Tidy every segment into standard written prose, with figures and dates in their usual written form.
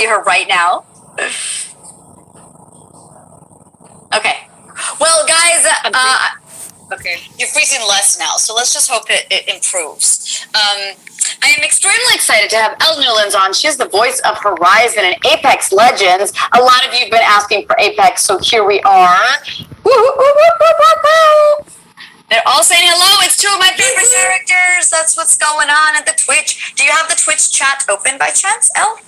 see her right now. Okay. Well, guys, okay, you're freezing less now, so let's just hope it improves. I am extremely excited to have Elle Newlands on. She's the voice of Horizon and Apex Legends. A lot of you have been asking for Apex, so here we are. They're all saying hello. It's two of my favorite characters. That's what's going on at the Twitch. Do you have the Twitch chat open by chance, Elle?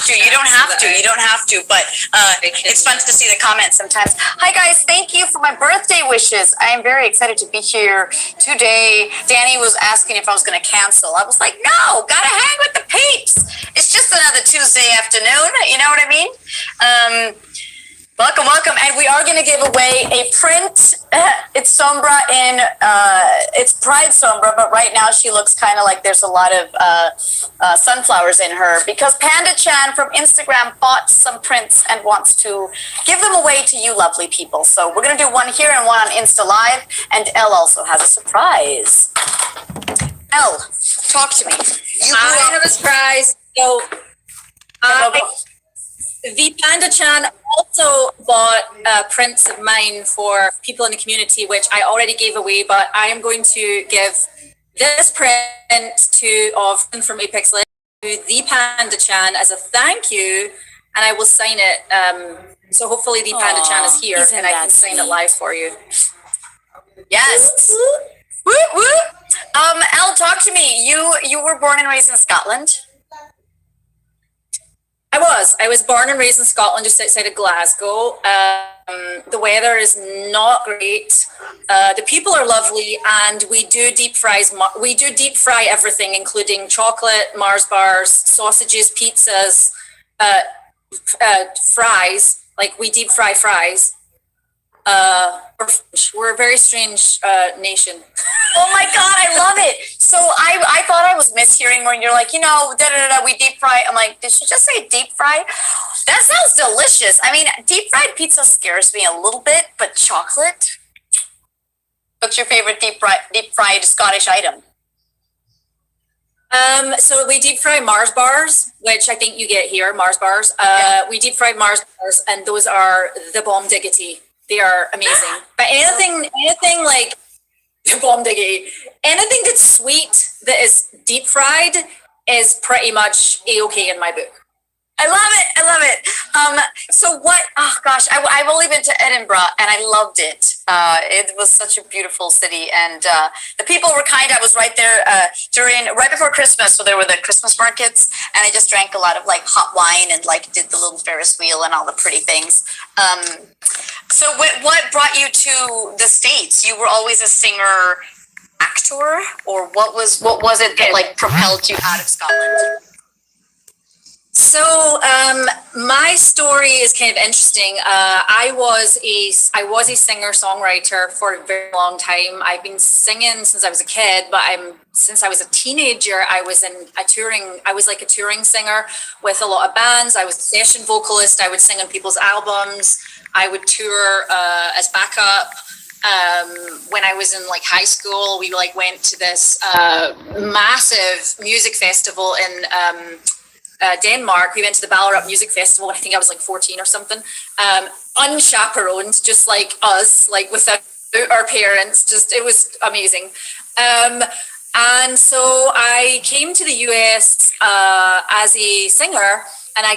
You don't have to. You don't have to, but it's fun to see the comments sometimes. Hi, guys. Thank you for my birthday wishes. I am very excited to be here today. Danny was asking if I was going to cancel. I was like, no, got to hang with the peeps. It's just another Tuesday afternoon. You know what I mean? Welcome, welcome. And we are going to give away a print. It's Sombra in, it's Pride Sombra, but right now she looks kind of like there's a lot of sunflowers in her because Panda Chan from Instagram bought some prints and wants to give them away to you lovely people. So we're going to do one here and one on Insta Live. And Elle also has a surprise. Elle, talk to me. I have a surprise. So, the Panda Chan also bought prints of mine for people in the community, which I already gave away, but I am going to give this print from Apex Legends to the Panda Chan as a thank you, and I will sign it. So hopefully the Panda Chan is here and I can sign it live for you. Yes. Woo, woo. Elle, talk to me. You were born and raised in Scotland? I was born and raised in Scotland, just outside of Glasgow. The weather is not great. The people are lovely, and we do deep fry everything, including chocolate, Mars bars, sausages, pizzas, fries. Like we deep fry fries. We're a very strange nation. Oh my God, I love it. So I thought I was mishearing when you're like, we deep fry. I'm like, did she just say deep fry? That sounds delicious. I mean, deep fried pizza scares me a little bit, but chocolate? What's your favorite deep fried Scottish item? So we deep fry Mars bars, which I think you get here, Mars bars. We deep fry Mars bars, and those are the bomb diggity. They are amazing. But anything like bomb diggity, anything that's sweet that is deep fried is pretty much A-okay in my book. I love it. I love it. So what, oh gosh, I've only been to Edinburgh and I loved it. It was such a beautiful city and the people were kind. I was right there right before Christmas. So there were the Christmas markets and I just drank a lot of like hot wine and like did the little Ferris wheel and all the pretty things. So what brought you to the States? You were always a singer actor, or what was it that like propelled you out of Scotland? So my story is kind of interesting. I was a singer-songwriter for a very long time. I've been singing since I was a kid, but since I was a teenager, I was like a touring singer with a lot of bands. I was a session vocalist. I would sing on people's albums. I would tour as backup. When I was in like high school, we like went to this massive music festival in Denmark. We went to the Ballerup Music Festival. I think I was like 14 or something, unchaperoned, just like us, like without our parents. Just it was amazing. And so I came to the US as a singer, and I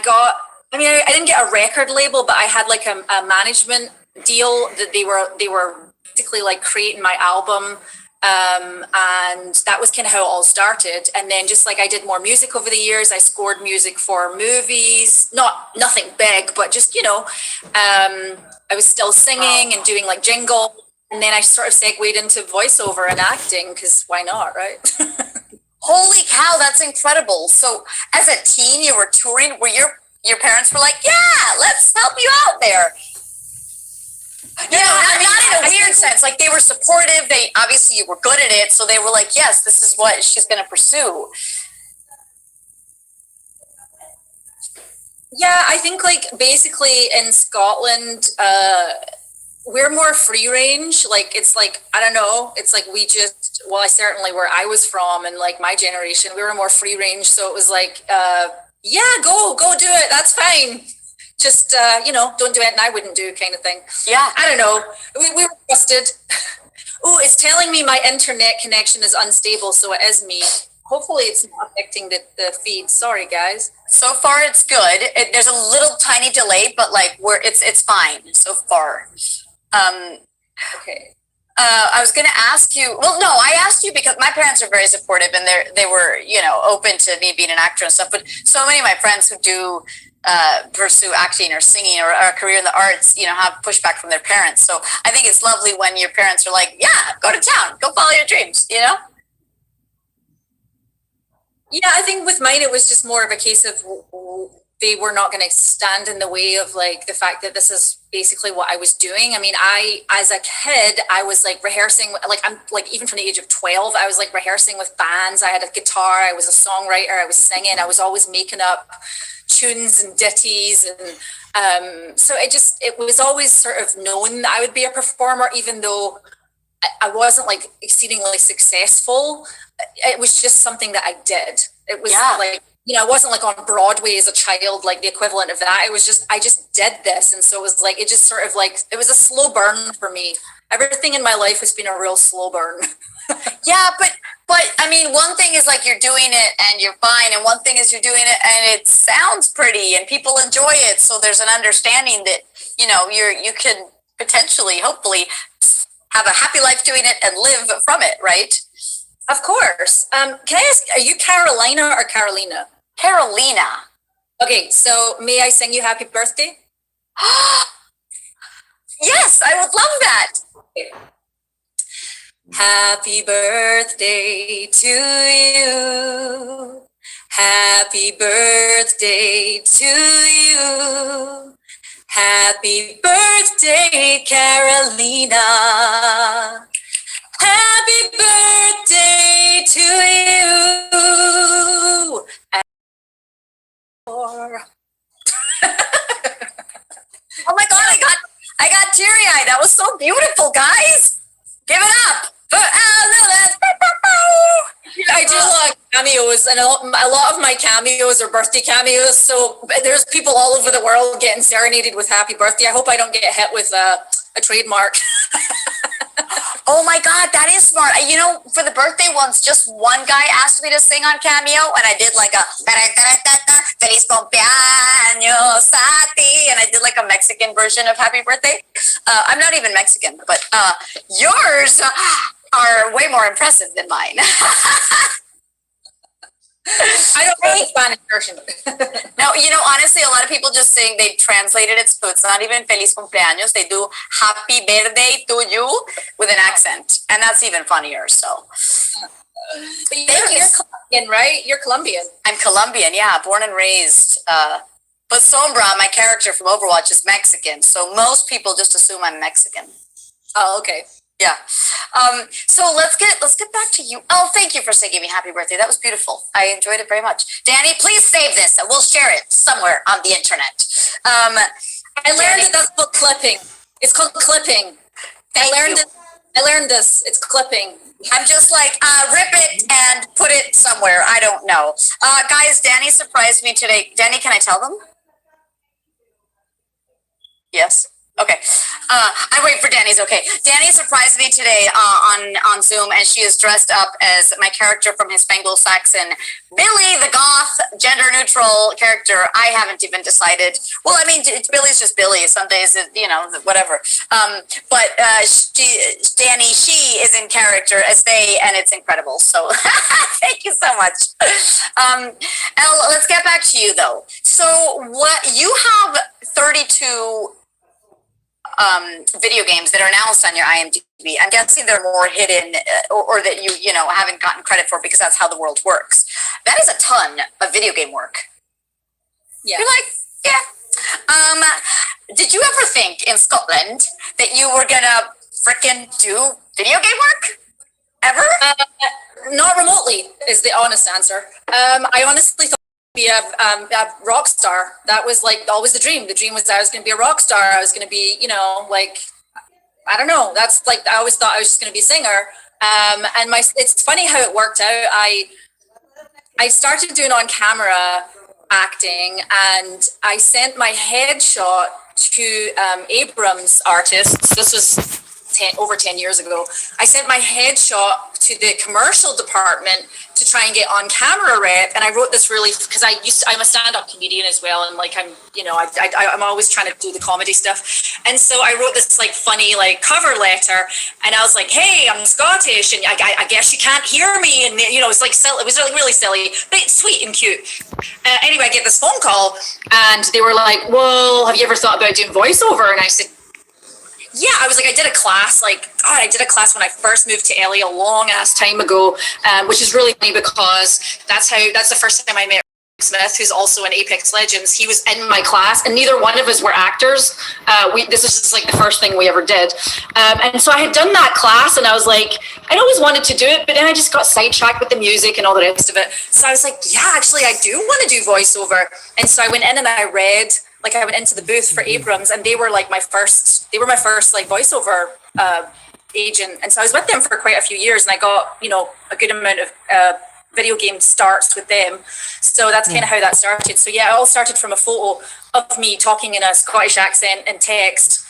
didn't get a record label, but I had like a management deal that they were basically like creating my album. And that was kind of how it all started. And then just like I did more music over the years, I scored music for movies, nothing big, but just, I was still singing and doing like jingle. And then I sort of segued into voiceover and acting, because why not, right? Holy cow, that's incredible. So as a teen, you were touring, where your parents were like, yeah, let's help you out there. Not in a weird sense. Like they were supportive. Obviously you were good at it. So they were like, yes, this is what she's going to pursue. Yeah, I think like basically in Scotland, we're more free range. Like, it's like, I don't know. It's like well, I certainly where I was from and like my generation, we were more free range. So it was like, yeah, go do it. That's fine. Just, don't do it and I wouldn't do kind of thing. Yeah. I don't know. We were busted. Oh, it's telling me my internet connection is unstable. So it is me. Hopefully it's not affecting the feed. Sorry, guys. So far, it's good. There's a little tiny delay, but like it's fine so far. Okay. I was going to ask you. Well, no, I asked you because my parents are very supportive, and they were open to me being an actor and stuff. But so many of my friends who do pursue acting or singing or a career in the arts, have pushback from their parents. So I think it's lovely when your parents are like, "Yeah, go to town, go follow your dreams," Yeah, I think with mine, it was just more of a case of they were not going to stand in the way of like the fact that this is basically what I was doing. I mean, as a kid, I was like rehearsing, like I'm like, even from the age of 12, I was like rehearsing with bands. I had a guitar, I was a songwriter, I was singing, I was always making up tunes and ditties. And so it was always sort of known that I would be a performer, even though I wasn't like exceedingly successful. It was just something that I did. It was like, I wasn't like on Broadway as a child, like the equivalent of that. It was just, I just did this. And so it was like, it just sort of like, it was a slow burn for me. Everything in my life has been a real slow burn. Yeah, but I mean, one thing is like you're doing it and you're fine, and one thing is you're doing it and it sounds pretty and people enjoy it. So there's an understanding that you can potentially, hopefully, have a happy life doing it and live from it, right? Of course. Can I ask, are you Carolina or Carolina? Carolina. Okay, so may I sing you happy birthday? Yes, I would love that. Okay. Happy birthday to you. Happy birthday to you. Happy birthday, Carolina. Happy birthday to you. Oh my God, I got teary-eyed. That was so beautiful, guys. Give it up for Elle Newlands. I do a lot of cameos, and a lot of my cameos are birthday cameos. So there's people all over the world getting serenaded with happy birthday. I hope I don't get hit with a trademark. Oh my God, that is smart. For the birthday ones, just one guy asked me to sing on Cameo, and I did like a Feliz cumpleaños a ti, and I did like a Mexican version of Happy Birthday. I'm not even Mexican, but yours are way more impressive than mine. I don't know the Spanish version. No, honestly, a lot of people just saying they translated it, so it's not even Feliz cumpleaños. They do Happy Birthday to you with an accent, and that's even funnier. So, but you're Colombian, right? You're Colombian. I'm Colombian, yeah, born and raised. But Sombra, my character from Overwatch, is Mexican, so most people just assume I'm Mexican. Oh, okay. Yeah. So let's get back to you. Oh, thank you for singing me happy birthday. That was beautiful. I enjoyed it very much. Danny, please save this and we'll share it somewhere on the internet. I learned that that's called clipping. It's called clipping. I learned this. It's clipping. I'm just like, rip it and put it somewhere. I don't know. Guys, Danny surprised me today. Danny, can I tell them? Yes. Okay. I wait for Danny's. Okay. Danny surprised me today on Zoom, and she is dressed up as my character from Hispano Saxon, Billy the Goth, gender neutral character. I haven't even decided. Well, I mean, Billy's just Billy. Some days, whatever. But Danny, she is in character as they, and it's incredible. So thank you so much. Elle, let's get back to you though. So what you have 32 video games that are announced on your IMDb. I'm guessing they're more hidden or that you haven't gotten credit for because that's how the world works. That is a ton of video game work. Yeah. You're like, yeah. Did you ever think in Scotland that you were gonna frickin' do video game work? Ever? Not remotely is the honest answer. I honestly thought be a rock star. That was like always the dream. The dream was I was going to be a rock star. I was going to be, I don't know. That's like, I always thought I was just going to be a singer. And it's funny how it worked out. I started doing on camera acting, and I sent my headshot to Abrams artists. This was over 10 years ago. I sent my headshot to the commercial department to try and get on camera rep. And I wrote this really, because I'm a stand-up comedian as well. And like, I'm always trying to do the comedy stuff. And so I wrote this like funny, like cover letter. And I was like, hey, I'm Scottish. And I guess you can't hear me. And it's like, it was like really silly, but it's sweet and cute. Anyway, I get this phone call and they were like, well, have you ever thought about doing voiceover? And I said, yeah, I was like, I did a class when I first moved to Elle a long ass time ago, which is really funny because that's the first time I met Smith, who's also in Apex Legends. He was in my class, and neither one of us were actors. This was just like the first thing we ever did. And so I had done that class, and I was like, I'd always wanted to do it, but then I just got sidetracked with the music and all the rest of it. So I was like, yeah, actually, I do want to do voiceover. And so I went in and I read. Like I went into the booth for Abrams, and they were my first like voiceover agent. And so I was with them for quite a few years, and I got, a good amount of video game starts with them. So that's kind of how that started. So yeah, it all started from a photo of me talking in a Scottish accent and text.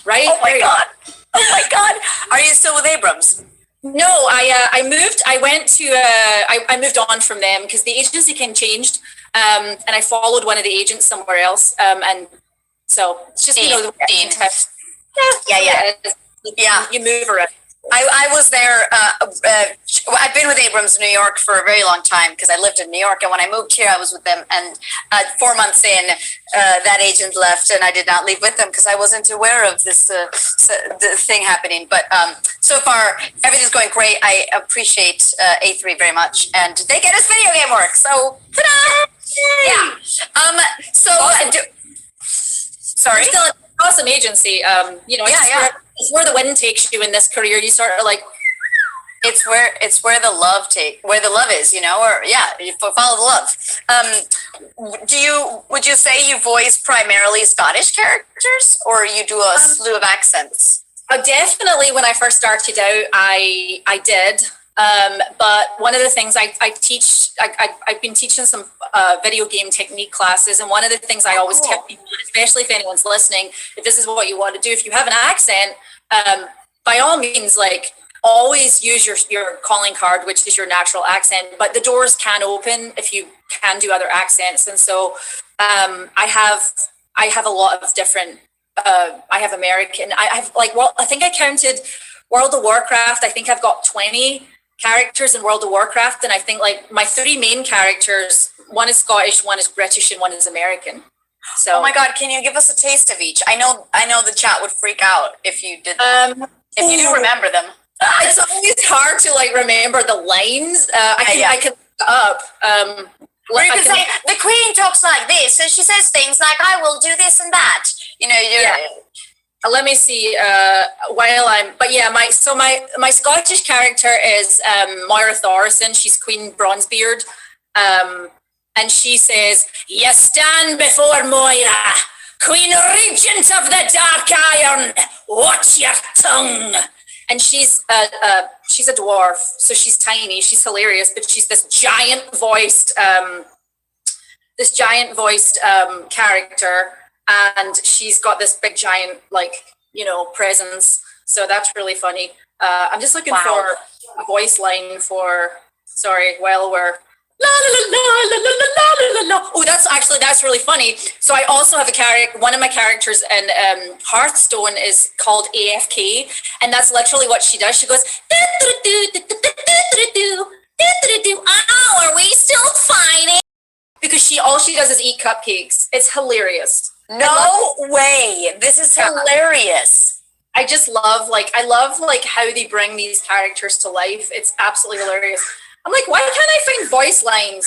Right? Oh my God. Oh my God. Are you still with Abrams? No, I moved. I moved on from them because the agency kind of changed. And I followed one of the agents somewhere else. And so it's just, Yeah. You move around. I was there. I've been with Abrams in New York for a very long time because I lived in New York. And when I moved here, I was with them. And 4 months in, that agent left, and I did not leave with them because I wasn't aware of this the thing happening. But so far, everything's going great. I appreciate A3 very much, and they get us video game work. So, ta-da! Yeah. Sorry. Still an awesome agency. It's where the wind takes you in this career. You sort of like, it's where the love is, or you follow the love. Would you say you voice primarily Scottish characters, or you do a slew of accents? Definitely. When I first started out, I did. But one of the things I teach, I've been teaching some video game technique classes, and one of the things I always tell people, especially if anyone's listening, if this is what you want to do, if you have an accent, by all means, like, always use your calling card, which is your natural accent, but the doors can open if you can do other accents. And so I have a lot of different, I have American, I think I counted World of Warcraft. I think I've got 20 characters in World of Warcraft, and I think like my 3 main characters, one is Scottish, one is British, and one is American. So, oh my God, can you give us a taste of each? I know the chat would freak out if you did. If you do remember them, it's always hard to like remember the lines. I can look it up. Or you could say the Queen talks like this, and she says things like, "I will do this and that." Let me see. My Scottish character is Moira Thorson. She's Queen Bronzebeard, and she says, "You stand before Moira, Queen Regent of the Dark Iron. Watch your tongue." And she's a dwarf, so she's tiny. She's hilarious, but she's this giant voiced character. And she's got this big giant, presence. So that's really funny. I'm just looking for a voice line while we're la la la la la la la la. Oh, that's really funny. So I also have a character. One of my characters in Hearthstone is called AFK, and that's literally what she does. She goes, "Oh, are we still fighting?" Because all she does is eat cupcakes. It's hilarious. No way. This is hilarious. I just love how they bring these characters to life. It's absolutely hilarious. I'm like, why can't I find voice lines?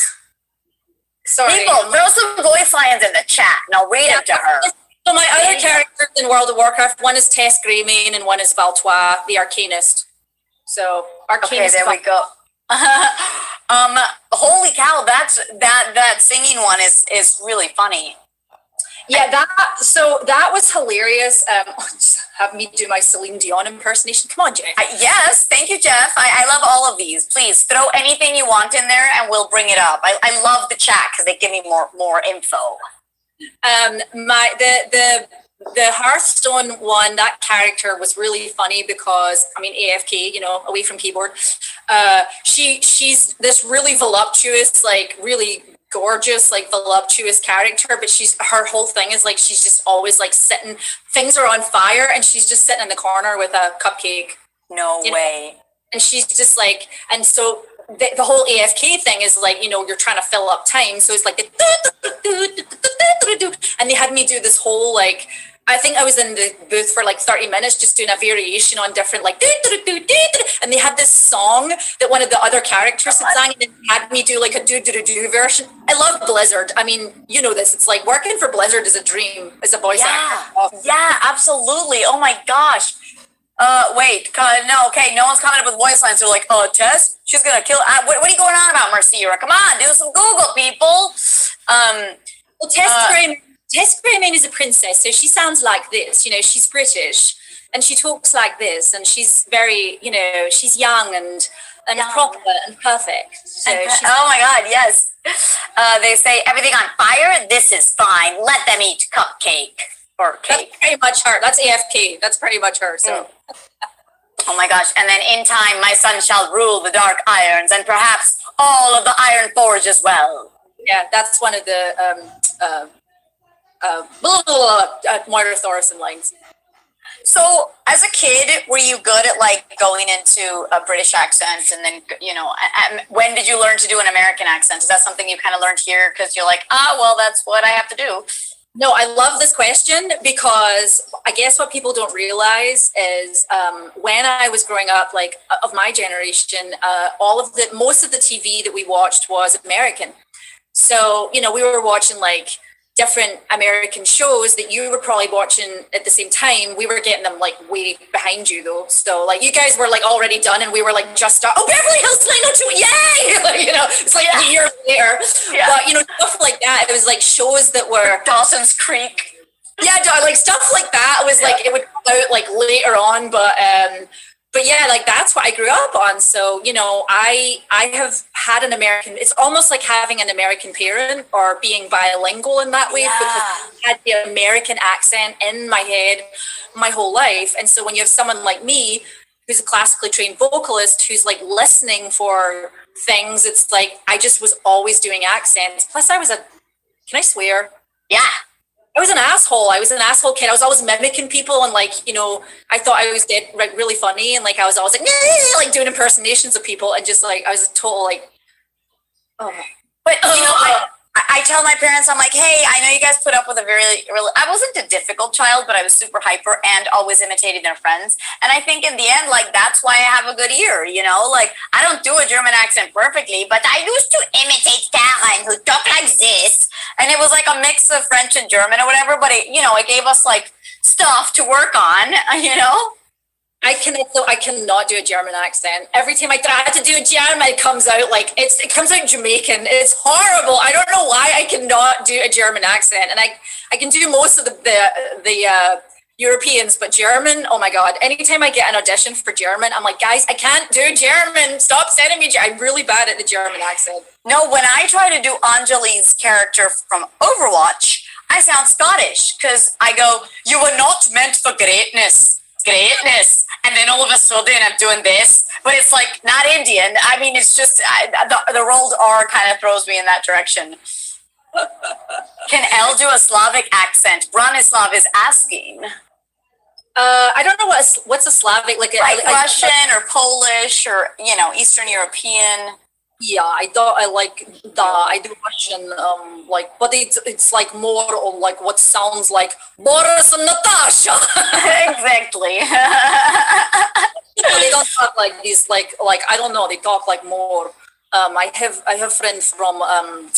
Sorry. People, throw some voice lines in the chat and I'll read them to her. So my other characters in World of Warcraft, one is Tess Greymane and one is Valtois, the Arcanist. So Arcanist. Okay, there we go. Holy cow, that singing one is really funny. Yeah, that was hilarious. have me do my Celine Dion impersonation? Come on, Jeff. Yes, thank you, Jeff. I love all of these. Please throw anything you want in there and we'll bring it up. I love the chat because they give me more info. The Hearthstone one, that character was really funny because, I mean, AFK, away from keyboard. She's this really voluptuous, like really gorgeous, like voluptuous character, but her whole thing is like, she's just always like sitting, things are on fire and she's just sitting in the corner with a cupcake. No way. And she's just like, and so the whole AFK thing is like, you're trying to fill up time. So it's like, and they had me do this whole, like, I think I was in the booth for like 30 minutes just doing a variation on different like, and they had this song that one of the other characters had sang and they had me do like a do version. I love Blizzard. I mean, this, it's like working for Blizzard is a dream as a voice actor. Yeah, absolutely. Oh my gosh. Wait, no, okay, no one's coming up with voice lines. They're like, Tess, she's gonna kill. What are you going on about, Mercira? Come on, do some Google, people. Well, Tess Grayman is a princess, so she sounds like this. She's British, and she talks like this, and she's very, she's young and proper and perfect. So oh my God, yes. They say everything on fire. This is fine. Let them eat cupcake or cake. That's pretty much her. That's AFK. That's pretty much her. So. Oh my gosh! And then in time, my son shall rule the dark irons, and perhaps all of the iron forge as well. Yeah, that's one of the. Moira Thorson lines. So, as a kid, were you good at like going into a British accent, and then when did you learn to do an American accent? Is that something you kind of learned here because you're like, well, that's what I have to do? No, I love this question because I guess what people don't realize is when I was growing up, like of my generation, most of the TV that we watched was American. So we were watching like different American shows that you were probably watching at the same time. We were getting them like way behind you though. So like you guys were like already done and we were like just Beverly Hills 902, yay! It's like years later. Yeah. But stuff like that. It was like shows that were Dawson's Creek. Yeah, like stuff like that. It was like it would come out like later on, but yeah, like that's what I grew up on. So, I have had an American, it's almost like having an American parent or being bilingual in that way because I had the American accent in my head my whole life. And so when you have someone like me, who's a classically trained vocalist, who's like listening for things, it's like, I just was always doing accents. Plus can I swear? Yeah. I was an asshole. I was an asshole kid. I was always mimicking people and like, I thought I was like really funny and like I was always like doing impersonations of people and just like I was a total like But I tell my parents, I'm like, hey, I know you guys put up with I wasn't a difficult child, but I was super hyper and always imitating their friends. And I think in the end, like, that's why I have a good ear, like I don't do a German accent perfectly, but I used to imitate Karen who talked like this. And it was like a mix of French and German or whatever, but it gave us like stuff to work on, I cannot do a German accent. Every time I try to do a German, it comes out like it comes out Jamaican. It's horrible. I don't know why I cannot do a German accent, and I can do most of the Europeans, but German, oh my God! Anytime I get an audition for German, I'm like, guys, I can't do German. Stop sending me. I'm really bad at the German accent. No, when I try to do Anjali's character from Overwatch, I sound Scottish because I go, "You were not meant for greatness." And then all of a sudden I'm doing this, but it's like not Indian. I mean, it's just the rolled R kind of throws me in that direction. Can Elle do a Slavic accent? Branislav is asking. I don't know what's a Slavic like Russian or Polish or Eastern European. Yeah, I do Russian, but it's like more of like what sounds like Boris and Natasha. Exactly. They don't talk like this, like I don't know. They talk like more. I have friends from I'm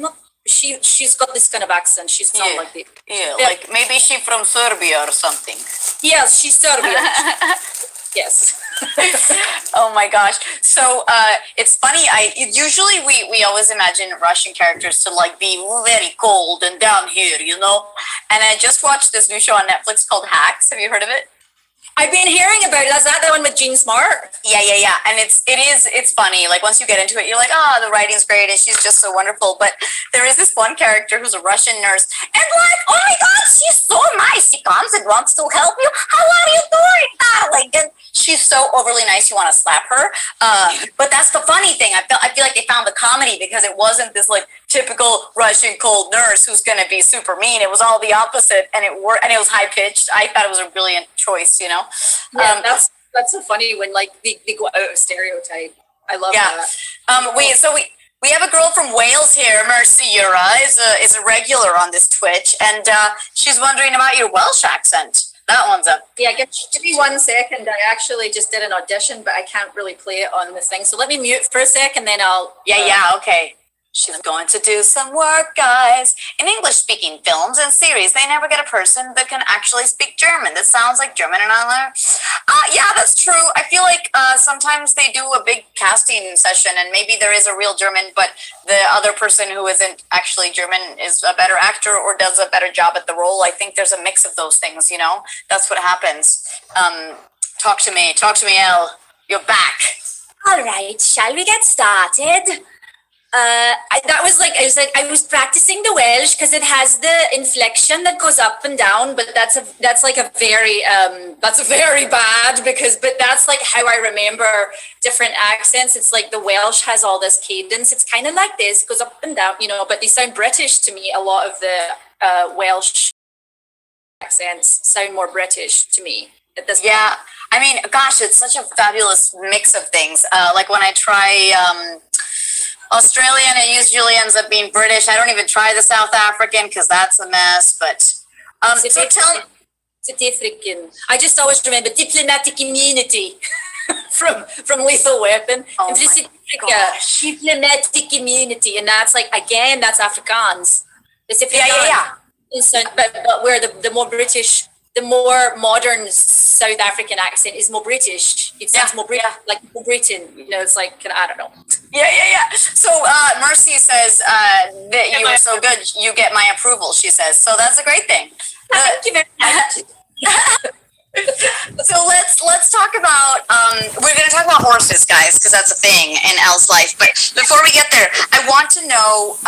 not. She's got this kind of accent. She sounds like this. Yeah, like maybe she's from Serbia or something. Yes, she's Serbian. Yes. Oh my gosh. So it's funny. I usually we always imagine Russian characters to like be very cold and down here, you know. And I just watched this new show on Netflix called Hacks. Have you heard of it? I've been hearing about it. Is that the one with Jean Smart? Yeah. And it's funny. Like once you get into it, you're like, oh, the writing's great and she's just so wonderful. But there is this one character who's a Russian nurse, and like, oh my God, she's so nice. She comes and wants to help you. How are you doing, darling? And she's so overly nice, you want to slap her. But that's the funny thing. I feel like they found the comedy because it wasn't this like typical Russian cold nurse who's going to be super mean. It was all the opposite, and it worked. And it was high pitched. I thought it was a brilliant choice. You know. Yeah, that's so funny when like they go out of stereotype. I love that. We have a girl from Wales here, Mercy Ura, is a regular on this Twitch, and she's wondering about your Welsh accent. That one's up. Yeah, give me 1 second. I actually just did an audition, but I can't really play it on this thing. So let me mute for a second, then I'll. Okay. She's going to do some work, guys. In English-speaking films and series, they never get a person that can actually speak German. That sounds like German and all that. Yeah, that's true. I feel like sometimes they do a big casting session, and maybe there is a real German, but the other person who isn't actually German is a better actor or does a better job at the role. I think there's a mix of those things, you know? That's what happens. Talk to me, Elle. You're back. All right, shall we get started? I was practicing the Welsh because it has the inflection that goes up and down, but that's very bad but that's like how I remember different accents. It's like the Welsh has all this cadence. It's kind of like this, goes up and down, you know, but they sound British to me. A lot of the Welsh accents sound more British to me at this point. I mean, gosh, it's such a fabulous mix of things. Like when I try Australian, it usually ends up being British. I don't even try the South African because that's a mess. But so tell me, South African. I just always remember diplomatic immunity from Lethal Weapon. Oh my gosh. Diplomatic immunity, and that's like again, that's Afrikaans. It's But where the more British, the more modern South African accent is more British. It sounds more British, like more Britain. You know, it's like I don't know. Yeah. So Mercy says that you were so good, you get my approval. She says so. That's a great thing. Thank you very much. So let's talk about. We're going to talk about horses, guys, because that's a thing in Elle's life. But before we get there, I want to know.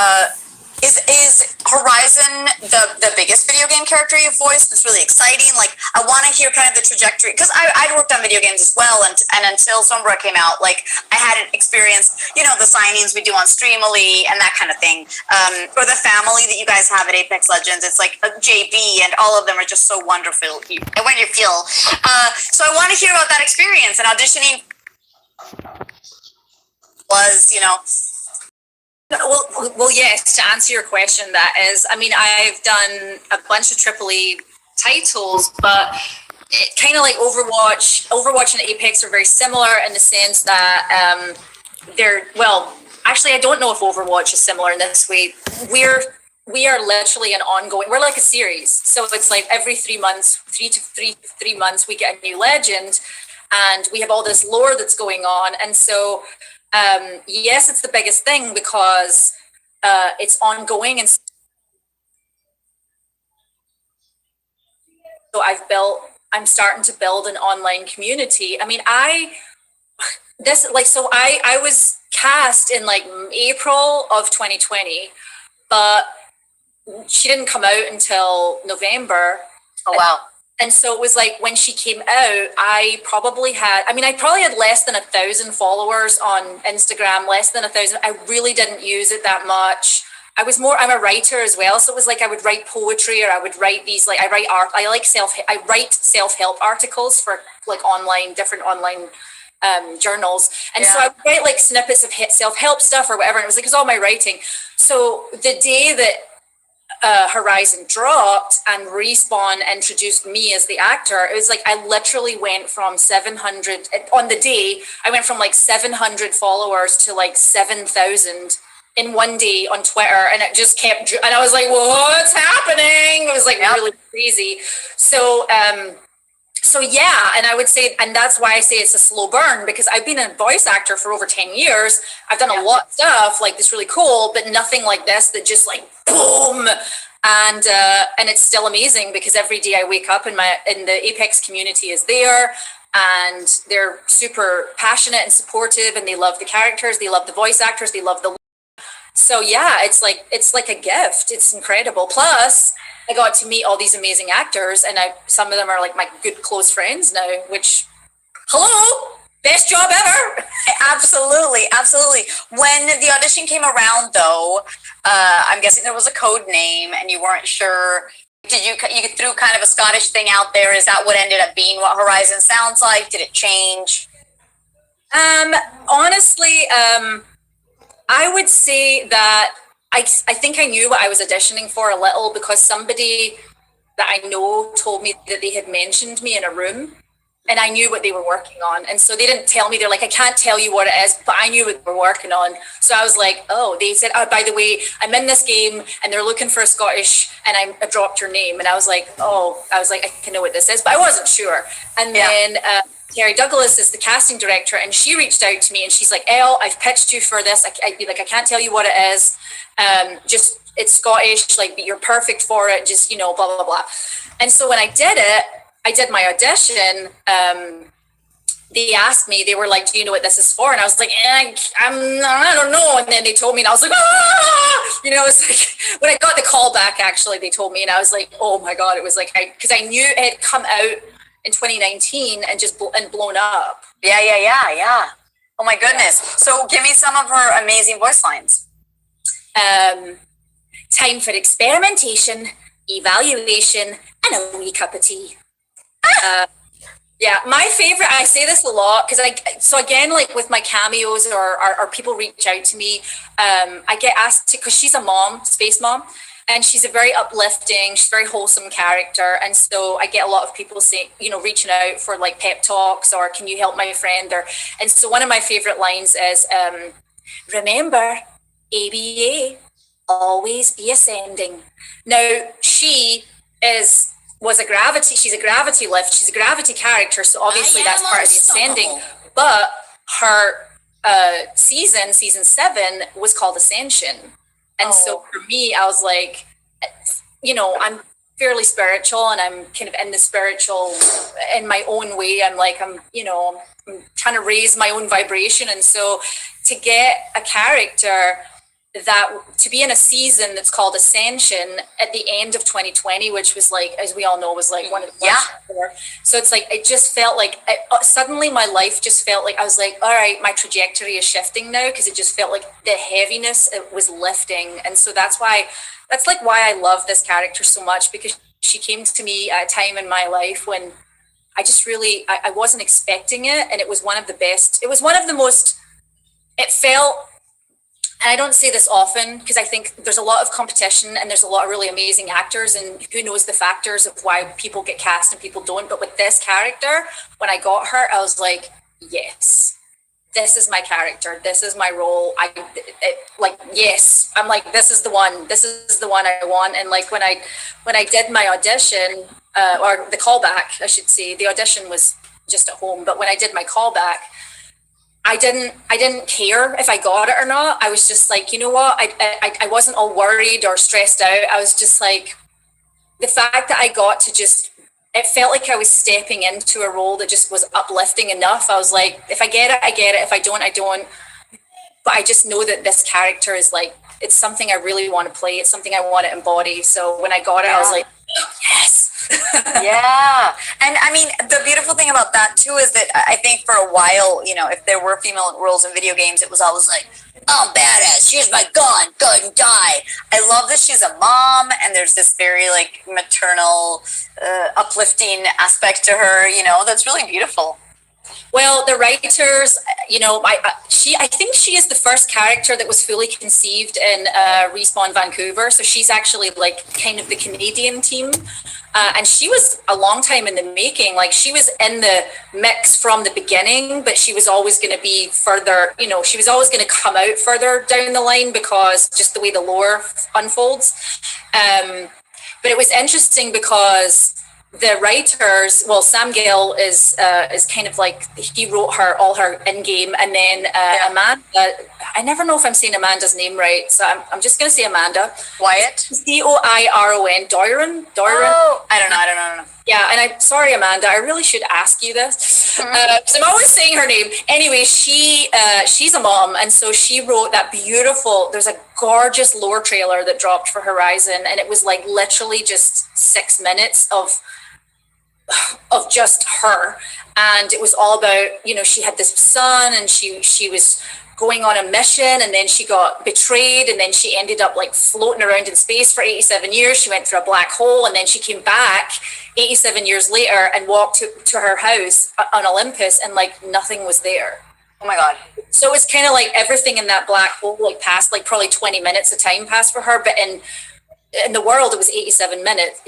Is Horizon the biggest video game character you've voiced? That's really exciting. Like, I want to hear kind of the trajectory, because I'd worked on video games as well, and until Sombra came out, like, I hadn't experienced, you know, the signings we do on Streamily and that kind of thing, or the family that you guys have at Apex Legends. It's like JB, and all of them are just so wonderful when you feel. So I want to hear about that experience, and auditioning was, you know. Well, yes, to answer your question, that is, I mean, I've done a bunch of Triple-E titles, but it kind of like Overwatch and Apex are very similar in the sense that actually, I don't know if Overwatch is similar in this way. We are literally an ongoing, we're like a series. So it's like every 3 months, three months, we get a new legend, and we have all this lore that's going on. And so, yes, it's the biggest thing because it's ongoing, and so I'm starting to build an online community. I mean, I was cast in like April of 2020, but she didn't come out until November. Oh wow. And so it was like when she came out, I probably had less than 1,000 followers on Instagram, less than 1,000. I really didn't use it that much. I'm a writer as well. So it was like, I would write poetry, or I would write these, like I write art. I write self-help articles for like different online journals. And so I would write like snippets of self-help stuff or whatever. And it was like, it's all my writing. So the day that Horizon dropped and Respawn introduced me as the actor, it was like I literally went from 700 on the day. I went from like 700 followers to like 7,000 in one day on Twitter, and it just kept. And I was like, "What's happening?" It was like really crazy. So So yeah, and I would say, and that's why I say it's a slow burn, because I've been a voice actor for over 10 years. I've done a lot of stuff like this really cool, but nothing like this that just like boom. And it's still amazing because every day I wake up and the Apex community is there, and they're super passionate and supportive, and they love the characters, they love the voice actors, they love the. So yeah, it's like a gift. It's incredible. Plus, I got to meet all these amazing actors, and some of them are like my good close friends now. Which, hello, best job ever. Absolutely, absolutely. When the audition came around, though, I'm guessing there was a code name, and you weren't sure. Did you threw kind of a Scottish thing out there? Is that what ended up being what Horizon sounds like? Did it change? Honestly, I would say that I think I knew what I was auditioning for a little, because somebody that I know told me that they had mentioned me in a room, and I knew what they were working on. And so they didn't tell me, they're like, I can't tell you what it is, but I knew what they were working on. So I was like, oh, they said, oh, by the way, I'm in this game and they're looking for a Scottish, and I dropped your name. And I was like, I can know what this is, but I wasn't sure. And then Terry Douglas is the casting director, and she reached out to me and she's like, Elle, I've pitched you for this. I can't tell you what it is. Just, it's Scottish, like, you're perfect for it. Just, blah, blah, blah. And so when I did my audition, they asked me, they were like, do you know what this is for? And I was like, I don't know. And then they told me, and I was like, it's like, when I got the call back, actually, they told me, and I was like, oh my God, it was like, because I knew it had come out in 2019 and just blown up. Yeah. Oh my goodness. So give me some of her amazing voice lines. Time for experimentation, evaluation, and a wee cup of tea. Yeah, my favorite, I say this a lot, because so again, like with my cameos or people reach out to me, I get asked to, because she's a mom, space mom, and she's a very uplifting, she's a very wholesome character. And so I get a lot of people saying, reaching out for like pep talks, or can you help my friend? And so one of my favorite lines is, remember, ABA, always be ascending. Now, she's a gravity lift, she's a gravity character, so obviously that's part of the ascending. But her season 7 was called Ascension. And so for me, I was like, I'm fairly spiritual, and I'm kind of in the spiritual in my own way. I'm trying to raise my own vibration. And so to get a character that to be in a season that's called Ascension at the end of 2020, which was like, as we all know, was like one of the worst. So it's like, it just felt like suddenly my life just felt like, I was like, all right, my trajectory is shifting now, because it just felt like the heaviness, it was lifting. And so that's why I love this character so much, because she came to me at a time in my life when I just really, I wasn't expecting it. And it was one of the best, it was one of the most, it felt, and I don't say this often, because I think there's a lot of competition and there's a lot of really amazing actors, and who knows the factors of why people get cast and people don't. But with this character, when I got her, I was like, yes, this is my character. This is my role. Yes, I'm like, this is the one. This is the one I want. And like when I did my audition, or the callback, I should say, the audition was just at home. But when I did my callback, I didn't care if I got it or not. I was just like, you know what? I wasn't all worried or stressed out. I was just like, the fact that I got to just, it felt like I was stepping into a role that just was uplifting enough. I was like, if I get it, I get it. If I don't, I don't. But I just know that this character is like, it's something I really want to play. It's something I want to embody. So when I got it, I was like, yes. Yeah. And I mean, the beautiful thing about that too is that I think for a while, if there were female roles in video games, it was always like, oh, badass, here's my gun, go and die. I love that she's a mom, and there's this very like maternal, uplifting aspect to her, that's really beautiful. Well, the writers, I think she is the first character that was fully conceived in Respawn Vancouver. So she's actually like kind of the Canadian team. And she was a long time in the making. Like, she was in the mix from the beginning, but she was always going to be further, she was always going to come out further down the line, because just the way the lore unfolds. But it was interesting because the writers, well, Sam Gill is kind of like, he wrote all her in-game, and then Amanda, I never know if I'm saying Amanda's name right, so I'm just going to say Amanda. Wyatt? Doiron. Doiron? Oh, I don't know. Yeah, and I'm sorry, Amanda, I really should ask you this. So I'm always saying her name. Anyway, she's a mom, and so she wrote that beautiful, there's a gorgeous lore trailer that dropped for Horizon, and it was like literally just 6 minutes of just her, and it was all about, you know, she had this son, and she was going on a mission, and then she got betrayed, and then she ended up like floating around in space for 87 years. She went through a black hole, and then she came back 87 years later and walked to her house on Olympus, and like nothing was there. Oh my God. So it's kind of like everything in that black hole like passed, like probably 20 minutes of time passed for her, but in the world it was 87 minutes.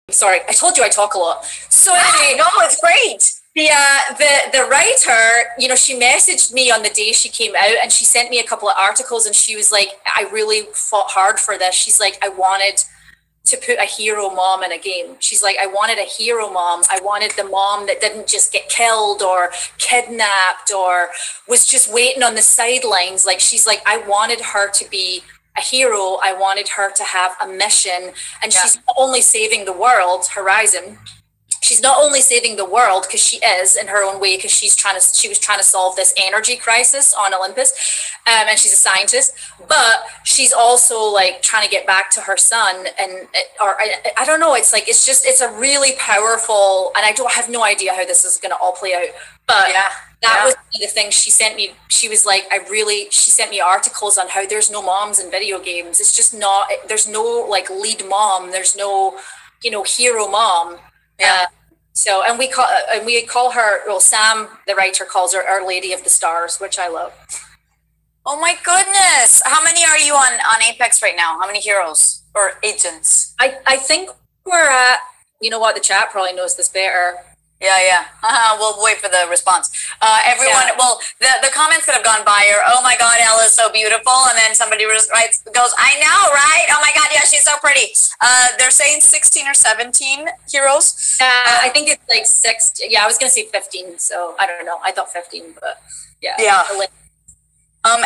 Sorry, I told you I talk a lot. So anyway, no, it's great. The writer, you know, she messaged me on the day she came out, and she sent me a couple of articles, and she was like, I really fought hard for this. She's like, I wanted to put a hero mom in a game. She's like, I wanted a hero mom. I wanted the mom that didn't just get killed or kidnapped or was just waiting on the sidelines. Like, she's like, I wanted her to be a hero. I wanted her to have a mission, and she's not only saving the world, Horizon. She's not only saving the world, because she is in her own way, because she was trying to solve this energy crisis on Olympus, and she's a scientist. But she's also like trying to get back to her son, I don't know. It's like it's a really powerful, and I have no idea how this is going to all play out. But that was the thing she sent me. She was like, she sent me articles on how there's no moms in video games. It's just not. There's no like lead mom. There's no, you know, hero mom. Yeah. So, and we call her, well, Sam, the writer, calls her Our Lady of the Stars, which I love. Oh my goodness. How many are you on Apex right now? How many heroes or agents? I think we're at, you know what, the chat probably knows this better. Yeah. We'll wait for the response. Everyone, well, the comments that have gone by are, oh my God, Elle is so beautiful. And then somebody goes, I know, right? Oh my God, yeah, she's so pretty. They're saying 16 or 17 heroes. I think it's like 6. Yeah, I was going to say 15. So I don't know. I thought 15, but yeah. Yeah. And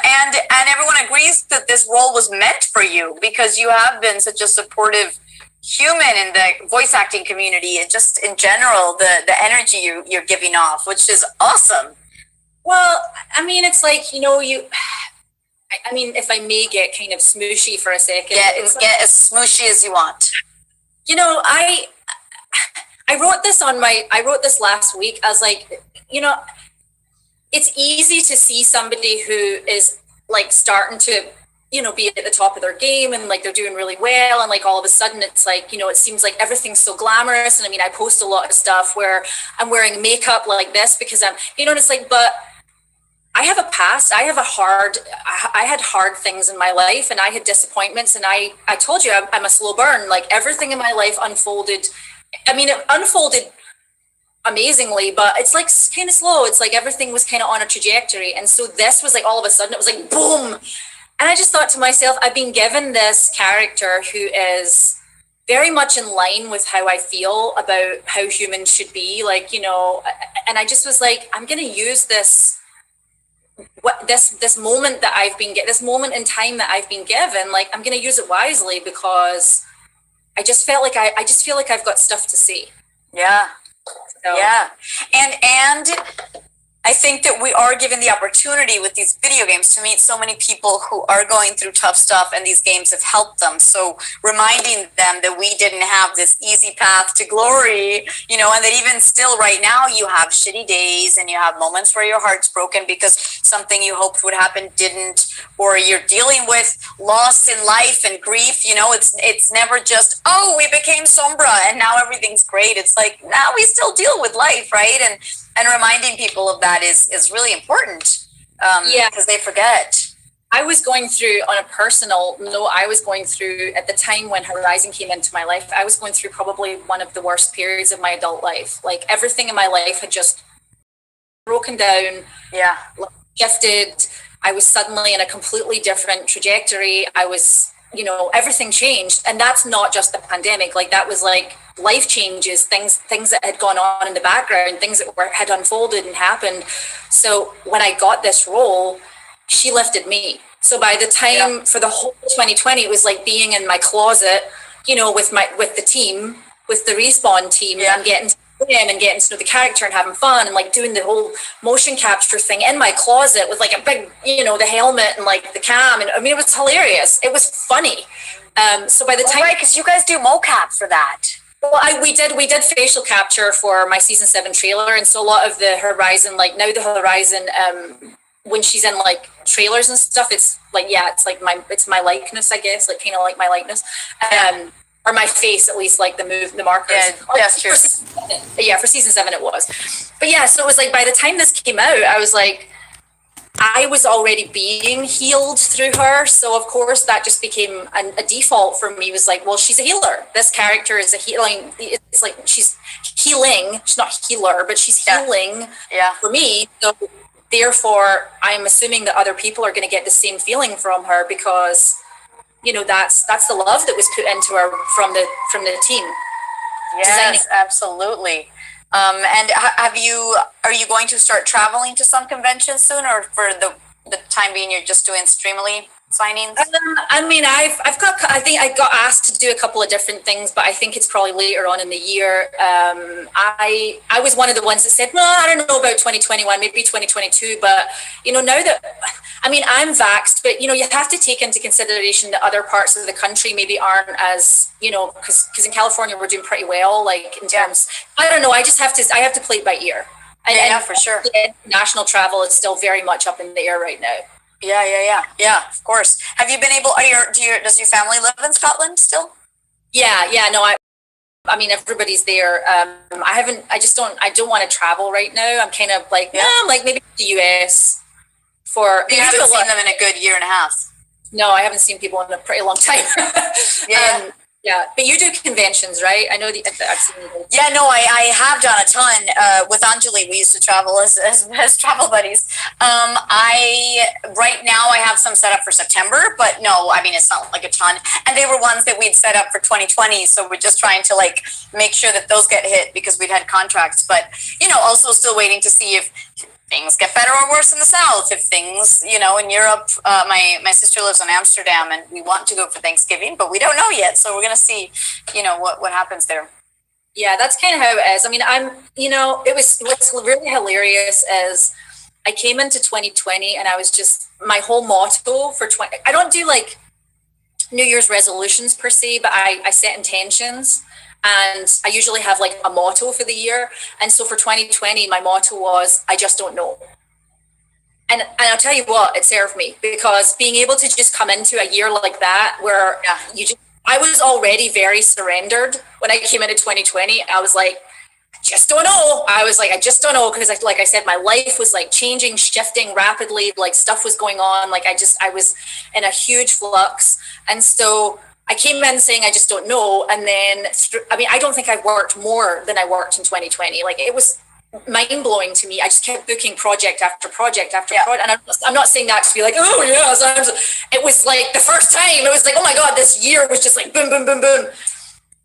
everyone agrees that this role was meant for you, because you have been such a supportive human in the voice acting community, and just in general, the energy you're giving off, which is awesome. Well, I mean, it's like, you know, I mean, if I may get kind of smooshy for a second. Get as smooshy as you want. You know, I wrote this last week. I was like, you know, it's easy to see somebody who is like starting to, you know, be at the top of their game, and like they're doing really well, and like all of a sudden it's like, you know, it seems like everything's so glamorous. And I mean, I post a lot of stuff where I'm wearing makeup like this because I'm, you know, and it's like, but I have a past. I had hard things in my life, and I had disappointments, and I told you I'm a slow burn. Like everything in my life unfolded. I mean, it unfolded amazingly, but it's like kind of slow. It's like everything was kind of on a trajectory, and so this was like all of a sudden it was like boom. And I just thought to myself, I've been given this character who is very much in line with how I feel about how humans should be, like, you know, and I just was like, I'm going to use this moment that this moment in time that I've been given, like, I'm going to use it wisely, because I just felt like I just feel like I've got stuff to say. Yeah. So. Yeah. And I think that we are given the opportunity with these video games to meet so many people who are going through tough stuff, and these games have helped them. So reminding them that we didn't have this easy path to glory, you know, and that even still right now you have shitty days, and you have moments where your heart's broken because something you hoped would happen didn't, or you're dealing with loss in life and grief. You know, it's never just, oh, we became Sombra and now everything's great. It's like, now we still deal with life, right? And reminding people of that is really important, because they forget. I was going through, on a personal note, at the time when Horizon came into my life, I was going through probably one of the worst periods of my adult life. Like everything in my life had just broken down, shifted. I was suddenly in a completely different trajectory. I was everything changed. And that's not just the pandemic. Like that was like life changes, things that had gone on in the background, things that had unfolded and happened. So when I got this role, she lifted me. So by the time for the whole 2020, it was like being in my closet, with the team, with the Respawn team, and getting to know them and getting to know the character and having fun and like doing the whole motion capture thing in my closet with like a big, the helmet and like the cam. And I mean, it was hilarious. It was funny. So by the time, right, because you guys do mocap for that. Well, we did facial capture for my season 7 trailer, and so a lot of the Horizon, like now the Horizon, when she's in like trailers and stuff, it's like it's my likeness, I guess, like kind of like my likeness, or my face at least, like the markers. Yeah, that's true. For season 7 it was, but yeah, so it was like by the time this came out, I was like, I was already being healed through her. So of course that just became a default for me, was like, well, she's a healer. This character is a healing. It's like she's healing. She's not healer, but she's healing for me. So therefore I'm assuming that other people are going to get the same feeling from her, because, that's the love that was put into her from the team. Yes, absolutely. And are you going to start traveling to some conventions soon, or for the time being you're just doing Streamily signings? I mean, I think I got asked to do a couple of different things, but I think it's probably later on in the year. I was one of the ones that said, no, I don't know about 2021, maybe 2022, but now that, I mean, I'm vaxxed, but you have to take into consideration that other parts of the country maybe aren't as, because in California we're doing pretty well, like in terms, I don't know, I have to play it by ear. And for sure. National travel is still very much up in the air right now. Yeah, of course. Have you been able, does your family live in Scotland still? Yeah, no, I mean, everybody's there. I don't want to travel right now. I'm kind of like, I'm like maybe the US for. You haven't seen them in a good year and a half. No, I haven't seen people in a pretty long time. Yeah, but you do conventions, right? I know I've seen you. Yeah, no, I have done a ton. With Anjali, we used to travel as travel buddies. Right now I have some set up for September, but no, I mean, it's not like a ton. And they were ones that we'd set up for 2020, so we're just trying to like make sure that those get hit, because we'd had contracts. But also still waiting to see if things get better or worse in the South. If things, in Europe, my sister lives in Amsterdam, and we want to go for Thanksgiving, but we don't know yet. So we're going to see, what happens there. Yeah, that's kind of how it is. I mean, what's really hilarious is I came into 2020 and I was just, my whole motto for I don't do like New Year's resolutions per se, but I set intentions. And I usually have like a motto for the year. And so for 2020, my motto was, I just don't know. And I'll tell you what, it served me, because being able to just come into a year like that, where I was already very surrendered when I came into 2020. I was like, I just don't know. I just don't know. Because like I said, my life was like changing, shifting rapidly, like stuff was going on. Like I was in a huge flux. And so I came in saying, I just don't know. And then, I don't think I've worked more than I worked in 2020. Like it was mind blowing to me. I just kept booking project after project after project. And I'm not saying that to be like, oh yes. It was like the first time, it was like, oh my God, this year was just like boom, boom, boom, boom.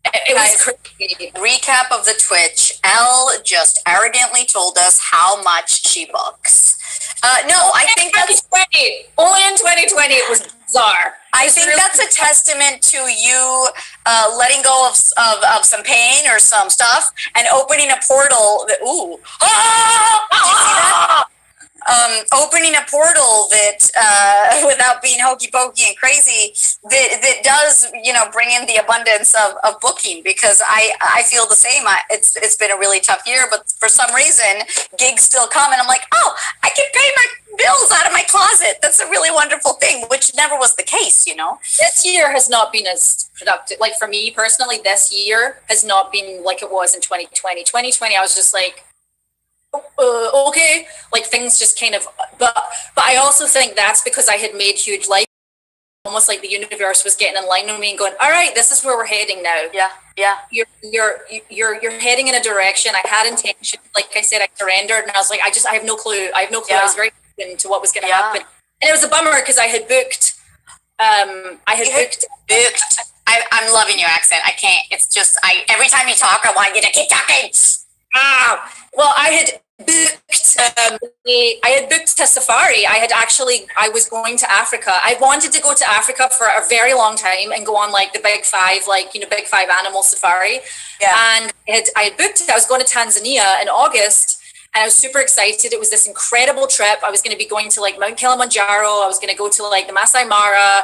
It was crazy. Recap of the Twitch. Elle just arrogantly told us how much she books. No, I think that's only in 2020 it was bizarre. I think that's a testament to you letting go of some pain or some stuff and opening a portal that, did you see that? Opening a portal that, without being hokey pokey and crazy, that does, bring in the abundance of booking, because I feel the same. It's been a really tough year, but for some reason gigs still come, and I'm like, oh, I can pay my bills out of my closet. That's a really wonderful thing, which never was the case, This year has not been as productive. Like for me personally, this year has not been like it was in 2020. 2020, I was just like, okay, like things just kind of, but I also think that's because I had made huge life, almost like the universe was getting in line with me and going, all right, this is where we're heading now. Yeah. You're heading in a direction. I had intention. Like I said, I surrendered, and I was like, I have no clue. I was very open to what was going to happen. And it was a bummer because I had booked I had booked. I'm loving your accent. I can't. It's just every time you talk, I want you to keep talking. Well, I had booked. I had booked a safari. I was going to Africa. I wanted to go to Africa for a very long time and go on like the big five, big five animal safari. Yeah. And I had booked it. I was going to Tanzania in August. And I was super excited. It was this incredible trip. I was going to be going to like Mount Kilimanjaro. I was going to go to like the Masai Mara,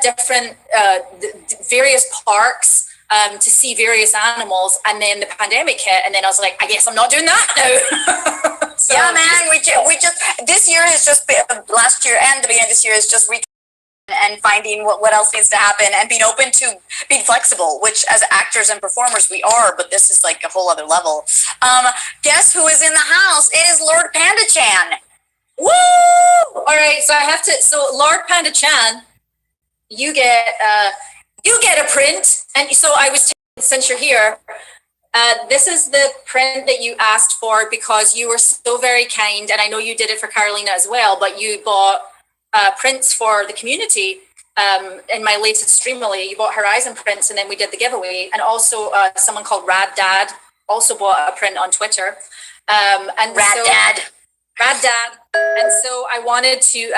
different various parks to see various animals. And then the pandemic hit, and then I was like, I guess I'm not doing that now. So, yeah, man. We just this year has just been, last year and the beginning of this year is just and finding what else needs to happen and being open to being flexible, which as actors and performers we are, but this is like a whole other level. Guess who is in the house? It is Lord Panda Chan. Woo! All right, so Lord Panda Chan, you get a print, and so I was since you're here. This is the print that you asked for because you were so very kind, and I know you did it for Carolina as well, but you bought prints for the community in my latest Streamily. You bought Horizon prints, and then we did the giveaway. And also someone called Rad Dad also bought a print on Twitter. And Rad Dad. And so I wanted to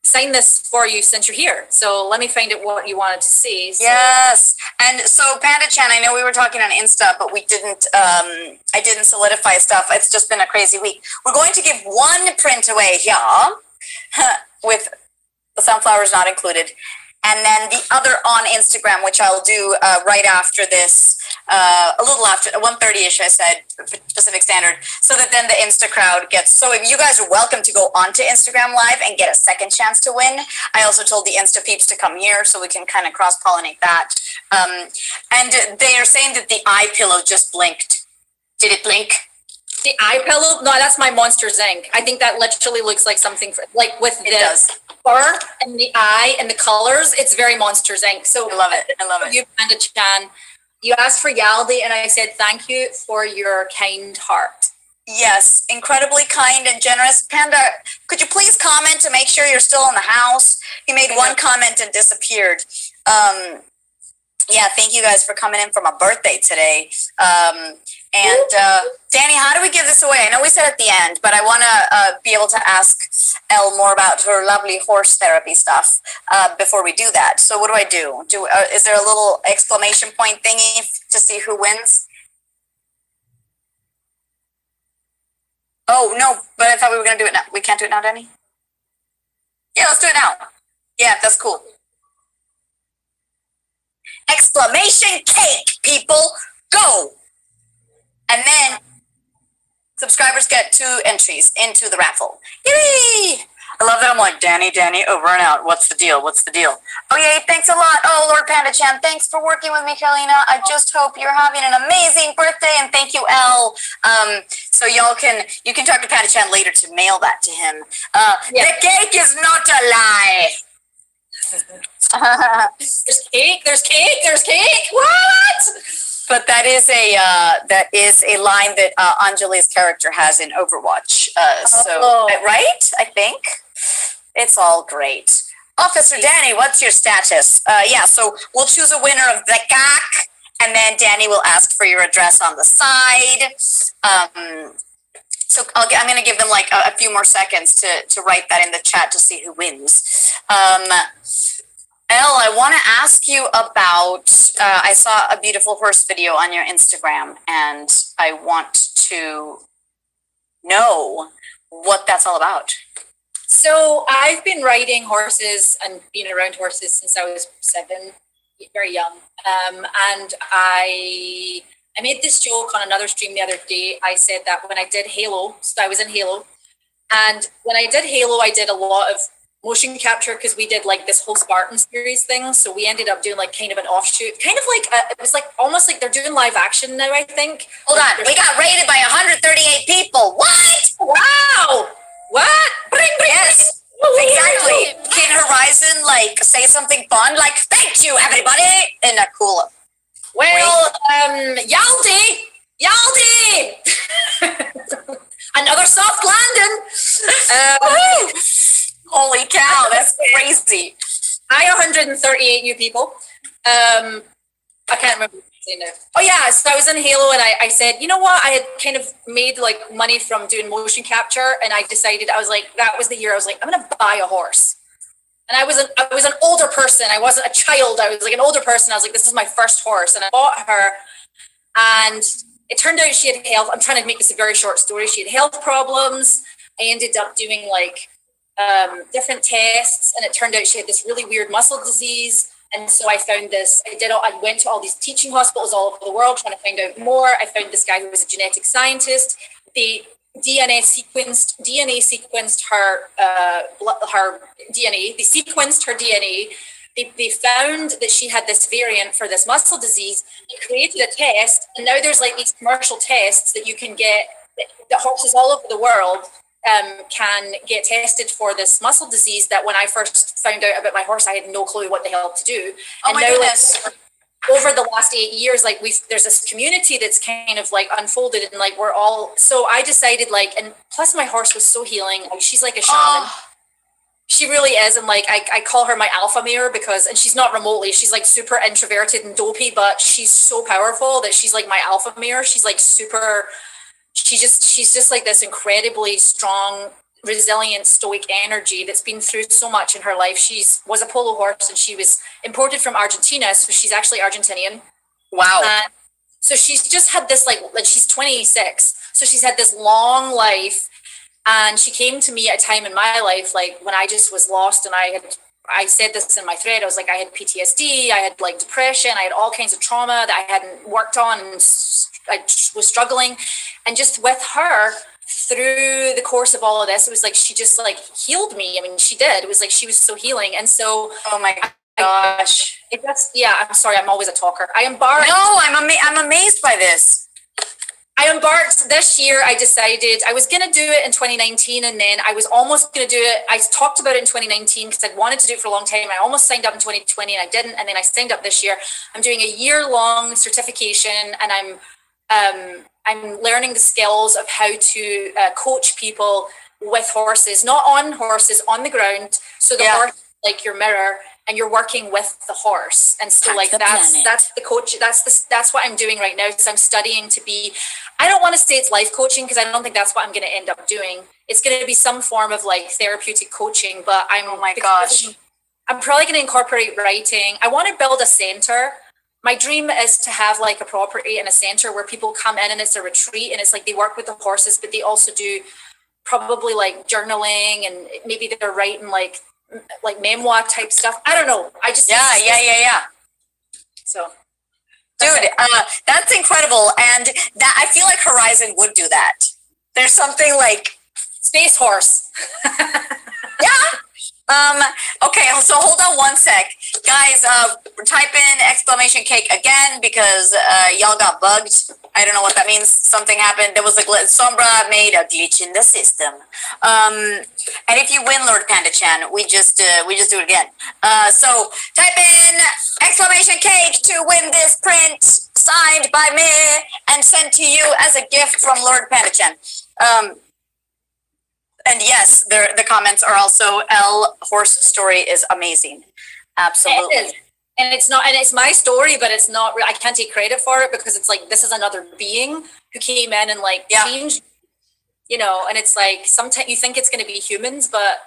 sign this for you since you're here. So let me find out what you wanted to see. So. Yes. And so Panda Chan, I know we were talking on Insta, but we didn't, I didn't solidify stuff. It's just been a crazy week. We're going to give one print away here. With the sunflowers not included, and then the other on Instagram, which I'll do right after this, a little after 1:30ish. I said Pacific Standard, so that then the Insta crowd gets. So if you guys are welcome to go onto Instagram Live and get a second chance to win. I also told the Insta peeps to come here so we can kind of cross pollinate that. And they are saying that the eye pillow just blinked. Did it blink? The eye pillow? No, that's my Monsters Inc. I think that literally looks like something like with the fur and the eye and the colors. It's very Monsters Inc. So I love it. I love it. You, Panda Chan, you asked for Yaldi, and I said thank you for your kind heart. Yes, incredibly kind and generous. Panda, could you please comment to make sure you're still in the house? He made one comment and disappeared. Yeah, thank you guys for coming in for my birthday today. And Danny, how do we give this away? I know we said at the end, but I want to be able to ask Elle more about her lovely horse therapy stuff before we do that. So what do? Is there a little exclamation point thingy to see who wins? Oh, no, but I thought we were going to do it now. We can't do it now, Danny? Yeah, let's do it now. Yeah, that's cool. Exclamation cake, people, go! And then subscribers get 2 entries into the raffle. Yay! I love that I'm like, Danny, over and out. What's the deal? Oh, yay, thanks a lot. Oh, Lord Panda Chan, thanks for working with me, Carolina. I just hope you're having an amazing birthday, and thank you, Elle. So you can talk to Panda Chan later to mail that to him. Yeah. The cake is not a lie. There's cake. What? But that is a line that Anjali's character has in Overwatch. So right, I think it's all great. Officer Danny, what's your status? Yeah, so we'll choose a winner of the cake, and then Danny will ask for your address on the side. So I'm going to give them like a few more seconds to write that in the chat to see who wins. Elle, I want to ask you about, I saw a beautiful horse video on your Instagram, and I want to know what that's all about. So I've been riding horses and being around horses since I was 7, very young. And I made this joke on another stream the other day. I said that when I did Halo, so I was in Halo, and when I did Halo, I did a lot of motion capture because we did like this whole Spartan series thing. So we ended up doing like kind of an offshoot, kind of like it was like almost like they're doing live action now, I think. Hold on, we got rated by 138 people. What? Wow. What? Yes, exactly. Can Horizon like say something fun like "Thank you, everybody" in a cool? Well, Yaldi. Another soft landing. Holy cow, that's crazy. Hi, 138 new people. I can't remember what I'm saying now. Oh yeah, so I was in Halo and I said, you know what? I had kind of made like money from doing motion capture, and I decided, I was like, that was the year I was like, I'm gonna buy a horse. And I was an older person. I wasn't a child. I was like an older person. I was like, this is my first horse, and I bought her. And it turned out she had health. I'm trying to make this a very short story. She had health problems. I ended up doing like different tests, and it turned out she had this really weird muscle disease. And so I found this. I went to all these teaching hospitals all over the world trying to find out more. I found this guy who was a genetic scientist. They DNA sequenced her her DNA. They sequenced her DNA. They found that she had this variant for this muscle disease. They created a test, and now there's like these commercial tests that you can get. The horses all over the world can get tested for this muscle disease. That when I first found out about my horse, I had no clue what the hell to do. Oh and my now, goodness. Like, over the last 8 years, like there's this community that's kind of like unfolded, and like we're all, so I decided like, and plus my horse was so healing. Like she's like a shaman. Oh. She really is. And like, I call her my alpha mare because, and she's not remotely, she's like super introverted and dopey, but she's so powerful that she's like my alpha mare. She's like super, she's just like this incredibly strong, resilient, stoic energy that's been through so much in her life. Was a polo horse, and she was imported from Argentina. So she's actually Argentinian. Wow. So she's just had this like she's 26. So she's had this long life. And she came to me at a time in my life, like when I just was lost, and I said this in my thread, I was like, I had PTSD, I had like depression, I had all kinds of trauma that I hadn't worked on, and I was struggling. And just with her, through the course of all of this, it was like, she just like healed me. I mean, she did. It was like, she was so healing. And so, oh my gosh. I'm sorry, I'm always a talker. I embarked. No, I'm amazed by this. I embarked this year. I decided I was going to do it in 2019, and then I was almost going to do it. I talked about it in 2019 because I'd wanted to do it for a long time. I almost signed up in 2020 and I didn't. And then I signed up this year. I'm doing a year-long certification, and I'm learning the skills of how to coach people with horses, not on horses, on the ground. So the horse is like your mirror, and you're working with the horse. And so like that's the coach, that's what I'm doing right now. So I'm studying to be, I don't want to say it's life coaching because I don't think that's what I'm going to end up doing. It's going to be some form of like therapeutic coaching, but I'm probably going to incorporate writing. I want to build a center. My dream is to have like a property and a center where people come in, and it's a retreat, and it's like they work with the horses, but they also do probably like journaling, and maybe they're writing like memoir type stuff. I don't know. I just yeah. So, dude, that's incredible, and that I feel like Horizon would do that. There's something like space horse. Yeah. Okay, so hold on one sec, guys. Type in ! Cake again because y'all got bugged. I don't know what that means. Something happened. There was a glitch. Sombra made a glitch in the system. And if you win, Lord Panda Chan, we just do it again. So type in ! To win this print signed by me and sent to you as a gift from Lord Panda Chan. And yes, the comments are also Elle horse story is amazing. Absolutely. It is. And it's my story, but it's not, I can't take credit for it because it's like, this is another being who came in and like changed, and it's like, sometimes you think it's going to be humans, but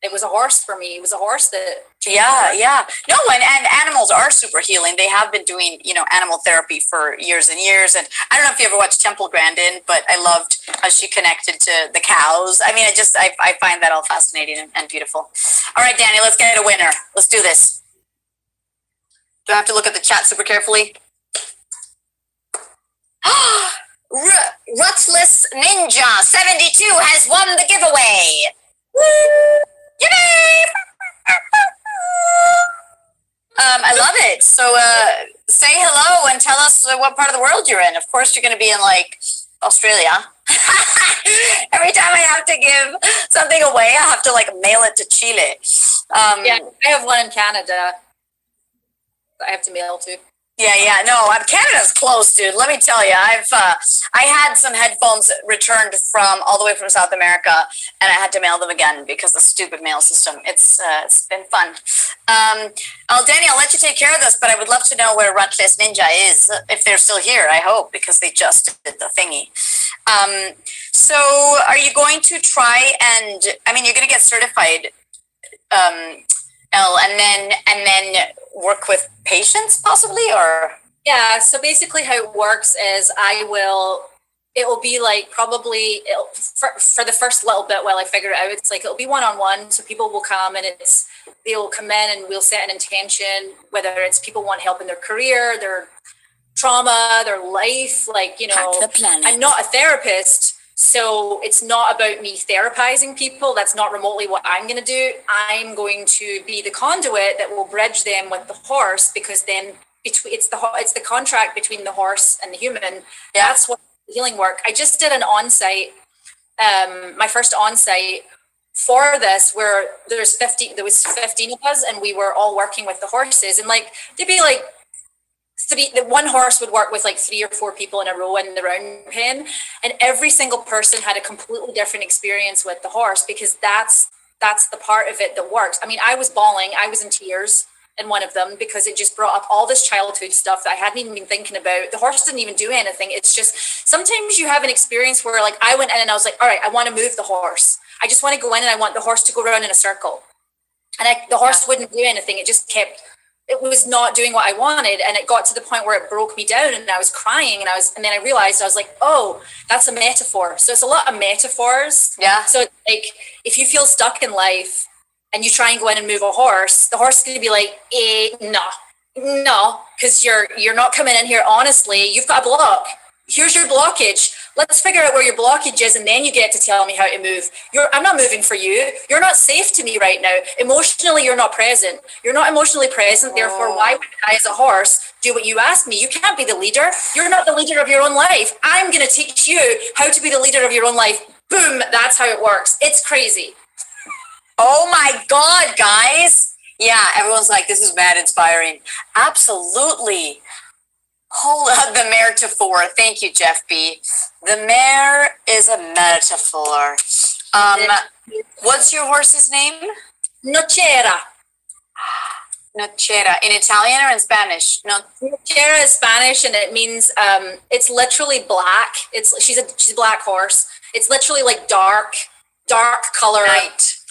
it was a horse for me. It was a horse that. Yeah. No, and animals are super healing. They have been doing, animal therapy for years and years. And I don't know if you ever watched Temple Grandin, but I loved how she connected to the cows. I mean, I find that all fascinating and beautiful. All right, Danny, let's get a winner. Let's do this. Do I have to look at the chat super carefully? Rutless Ninja 72 has won the giveaway. Woo! Yay! I love it. So say hello and tell us what part of the world you're in. Of course, you're going to be in like Australia. Every time I have to give something away, I have to like mail it to Chile. I have one in Canada that I have to mail to. Yeah. No, Canada's close, dude. Let me tell you, I had some headphones returned from all the way from South America, and I had to mail them again because the stupid mail system. It's been fun. Danny, I'll let you take care of this, but I would love to know where Rutless Ninja is, if they're still here. I hope, because they just did the thingy. So, are you going to try and? I mean, you're going to get certified, Elle, and then work with patients possibly, or Yeah, so basically how it works is it will be like probably for the first little bit while I figure it out, it's like it'll be one-on-one. So people will come and they'll come in and we'll set an intention, whether it's people want help in their career, their trauma, their life, like, I'm not a therapist. So it's not about me therapizing people. That's not remotely what I'm going to do. I'm going to be the conduit that will bridge them with the horse, because then it's the contract between the horse and the human. Yeah. That's what healing work. I just did an on-site, my first on-site for this, where there was 15 of us, and we were all working with the horses, and like they'd be like the one horse would work with like 3 or 4 people in a row in the round pen, and every single person had a completely different experience with the horse, because that's the part of it that works. I mean, I was bawling, I was in tears in one of them, because it just brought up all this childhood stuff that I hadn't even been thinking about. The horse didn't even do anything. It's just sometimes you have an experience where like I went in and I was like, all right, I want to move the horse. I just want to go in and I want the horse to go around in a circle. And the horse wouldn't do anything. It was not doing what I wanted. And it got to the point where it broke me down, and I was crying, and then I realized, I was like, oh, that's a metaphor. So it's a lot of metaphors. Yeah. So it's like, if you feel stuck in life and you try and go in and move a horse, the horse is going to be like, no, because you're not coming in here honestly. You've got a block. Here's your blockage. Let's figure out where your blockage is, and then you get to tell me how to move. I'm not moving for you. You're not safe to me right now. Emotionally, you're not present. You're not emotionally present. Therefore, why would I, as a horse, do what you ask me? You can't be the leader. You're not the leader of your own life. I'm going to teach you how to be the leader of your own life. Boom. That's how it works. It's crazy. Oh my God, guys. Yeah, everyone's like, this is mad inspiring. Absolutely. Hold up, the metaphor. Thank you, Jeff B. The mare is a metaphor. What's your horse's name? Nocera. Nocera. In Italian or in Spanish? No. Nocera is Spanish, and it means it's literally black. She's a black horse. It's literally like dark color.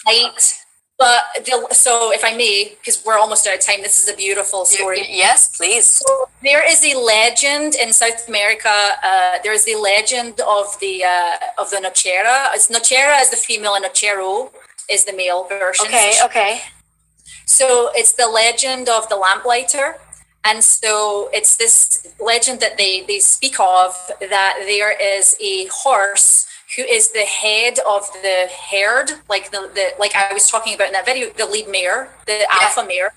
Light. But so if I may, because we're almost out of time, this is a beautiful story. Yes, please. So there is a legend in South America. There is the legend of the Nocera. It's Nocera is the female, and Nocero is the male version. Okay. So it's the legend of the lamplighter. And so it's this legend that they speak of, that there is a horse who is the head of the herd, like the like I was talking about in that video, the lead mare, the alpha mare.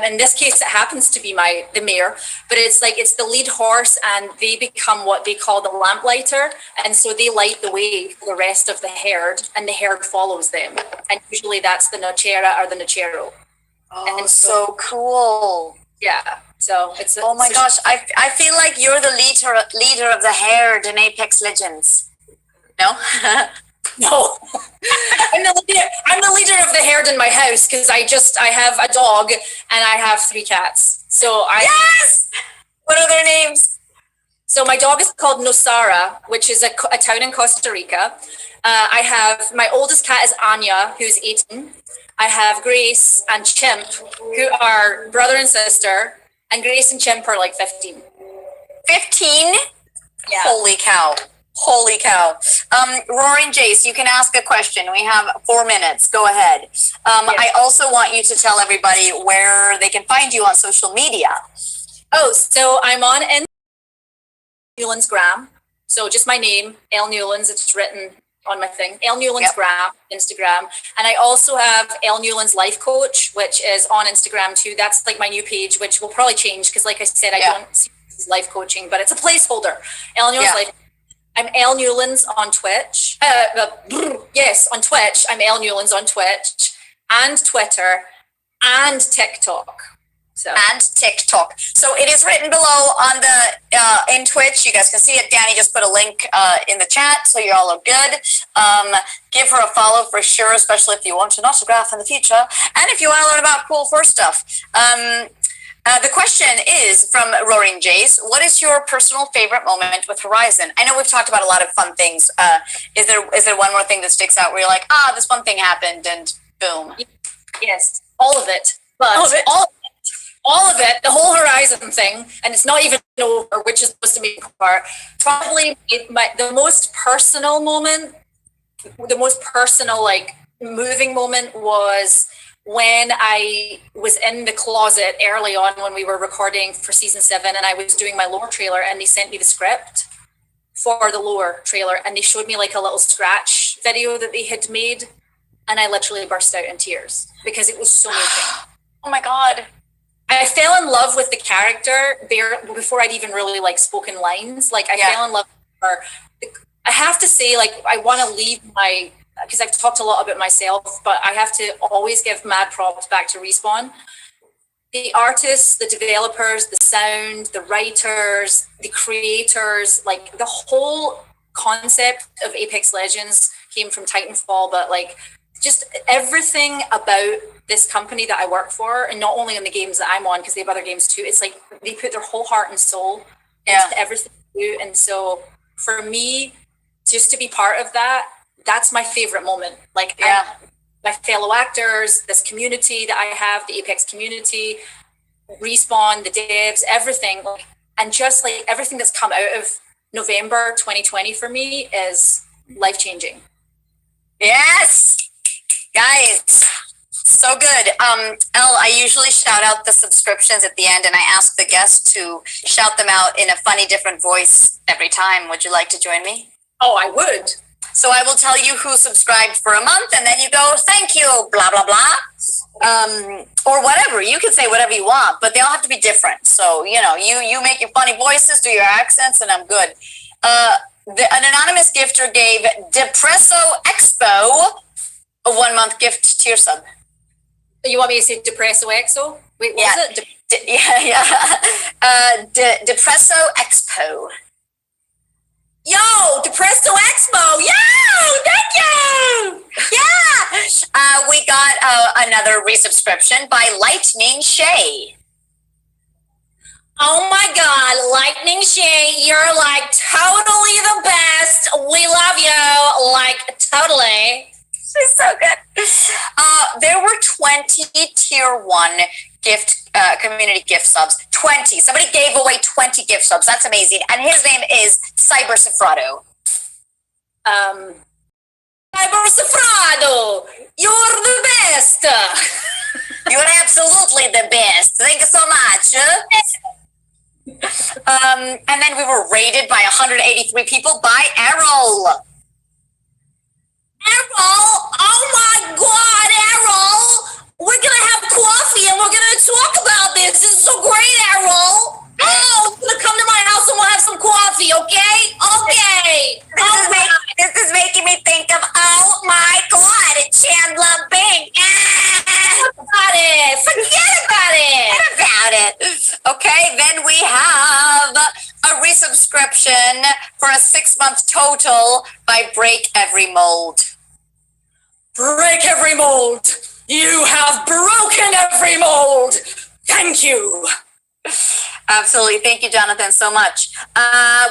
In this case, it happens to be the mare, but it's the lead horse, and they become what they call the lamplighter, and so they light the way for the rest of the herd, and the herd follows them, and usually that's the Nocera or the Nocero. Oh, and so cool. Yeah. So it's oh my gosh, I feel like you're the leader of the herd in Apex Legends. No? No. I'm the leader of the herd in my house, because I have a dog and I have 3 cats. Yes! What are their names? So my dog is called Nosara, which is a town in Costa Rica. I have, my oldest cat is Anya, who's 18. I have Grace and Chimp, who are brother and sister, and Grace and Chimp are like 15. 15? Yeah. Holy cow. Roaring Jace, you can ask a question. We have 4 minutes. Go ahead. I also want you to tell everybody where they can find you on social media. Oh, so I'm on Newlands Gram. So just my name, Elle Newlands. It's written on my thing. Elle Newlands Gram, Instagram. And I also have Elle Newlands Life Coach, which is on Instagram too. That's like my new page, which will probably change, because like I said, I don't see this as life coaching, but it's a placeholder. Elle Newlands Life. I'm Elle Newlands on Twitch. Yes, on Twitch. I'm Elle Newlands on Twitch and Twitter and TikTok. So. And TikTok. So it is written below on the in Twitch. You guys can see it. Danny just put a link in the chat, so you all are good. Give her a follow for sure, especially if you want an autograph in the future, and if you want to learn about cool Force stuff. The question is from Roaring Jace. What is your personal favorite moment with Horizon? I know we've talked about a lot of fun things. Is there one more thing that sticks out where you're like, this one thing happened and boom? Yes, all of it. But All of it, the whole Horizon thing, and it's not even over, which is supposed to be the part. Probably the most personal moment, the most personal, like, moving moment was when I was in the closet early on when we were recording for season 7, and I was doing my lore trailer, and they sent me the script for the lore trailer, and they showed me like a little scratch video that they had made, and I literally burst out in tears because it was so moving. Oh my God. I fell in love with the character there before I'd even really like spoken lines. Like I fell in love with her. I have to say, like, I want to leave because I've talked a lot about myself, but I have to always give mad props back to Respawn. The artists, the developers, the sound, the writers, the creators, like the whole concept of Apex Legends came from Titanfall, but like just everything about this company that I work for, and not only on the games that I'm on, because they have other games too, it's like they put their whole heart and soul into everything they do. And so for me, just to be part of that, that's my favorite moment. Like my fellow actors, this community that I have, the Apex community, Respawn, the devs, everything, and just like everything that's come out of November 2020 for me is life-changing. Yes, guys. So good. Elle, I usually shout out the subscriptions at the end, and I ask the guests to shout them out in a funny, different voice every time. Would you like to join me? Oh, I would. So I will tell you who subscribed for a month, and then you go, thank you, blah, blah, blah. Or whatever. You can say whatever you want, but they all have to be different. So, you make your funny voices, do your accents, and I'm good. An anonymous gifter gave Depresso Expo a 1-month gift to your sub. You want me to say Depresso Exo? Wait, what was it? Depresso Expo. Yo, Depresso Expo! Yo, thank you! Yeah! We got another resubscription by Lightning Shay. Oh my God, Lightning Shay, you're like totally the best. We love you, like totally. She's so good. There were 20 tier 1 gift community gift subs. 20. Somebody gave away 20 gift subs. That's amazing. And his name is Cyber Cifrado. Cyber Cifrado, you're the best. You're absolutely the best. Thank you so much. And then we were rated by 183 people by Errol. Errol, oh my God, Errol, we're gonna have coffee and we're gonna talk about this. This is so great, Errol. Oh, we're gonna come to my house and we'll have some coffee, okay? Okay. This is making me think of, oh my God, Chandler Bing. Forget about it. Okay, then we have a resubscription for a 6-month total by Break Every Mold. Break every mold. You have broken every mold. Thank you. Absolutely. Thank you, Jonathan, so much.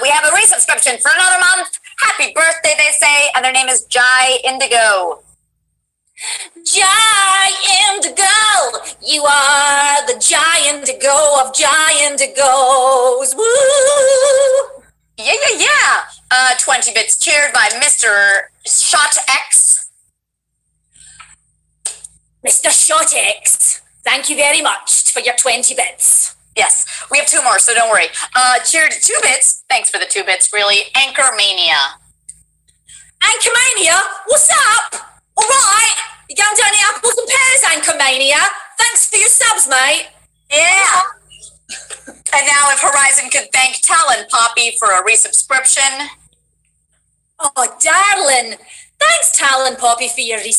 We have a resubscription for another month. Happy birthday, they say, and their name is Jai Indigo. Jai Indigo, you are the Jai Indigo of Jai Indigos. Woo! Yeah. 20 bits cheered by Mr. Shot X. Mr. Shotix, thank you very much for your 20 bits. Yes, we have 2 more, so don't worry. Cheered 2 bits. Thanks for the 2 bits, really. Anchor Mania. Anchor Mania, what's up? All right, you going down the apples and pears, Anchor Mania. Thanks for your subs, mate. Yeah. And now if Horizon could thank Talon Poppy for a resubscription. Oh, darling. Thanks, Talon Poppy, for your resubscription.